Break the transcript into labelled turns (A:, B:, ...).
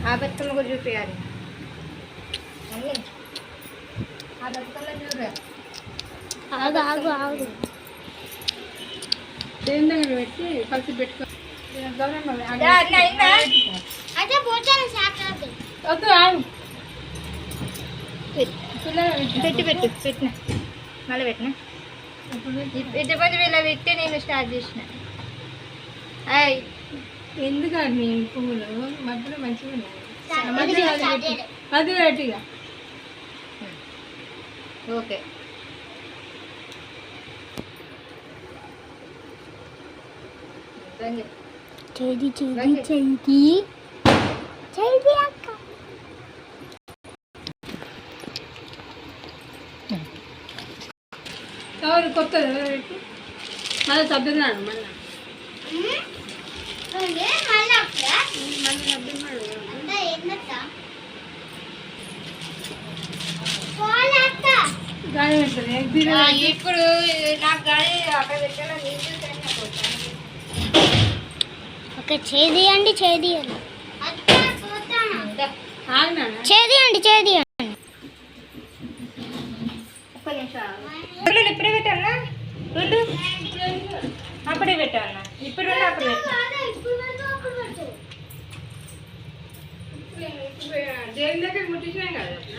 A: ఆ బతుకమ్మ కూడా చూపించాలి అన్నీ ఆ బతుకమ్మ చూడరా
B: ఆగు ఆగు ఆగు
C: దేని దగ్గర పెట్టి కలిసి పెట్టుకో
B: అయితే పోతాను సాక్షాత్
C: వద్దు ఆగు
A: పెట్టి పెట్టిన మళ్ళీ పెట్టిన ఇటు కొంచెం ఇలా పెట్టి నేను స్టార్ట్ చేసిన అయ్
C: ఎందుకండి పువ్వులు మధ్యలో మంచిగా ఉన్నాయి మధ్యలో అది పెట్టిగా
A: ఓకే
B: చేది చేది చేది చేది అక్క
C: ఎవరు కొత్త పెట్టి మళ్ళీ సభ్యున్నాడు మళ్ళీ గాలి పెడుతుంది
A: ఇప్పుడు నాకు గాలి అక్కడ పెట్టాలో నీళ్ళు
B: ఒక చేదియండి చేదియండి చేదియండి చేదియండి
A: ఒక్క నిమిషం ఇప్పుడే పెట్టానా రెండు అప్పుడే పెట్టానా ఇప్పుడు అప్పుడు
C: దేని దగ్గర ముట్టించినాయి కదా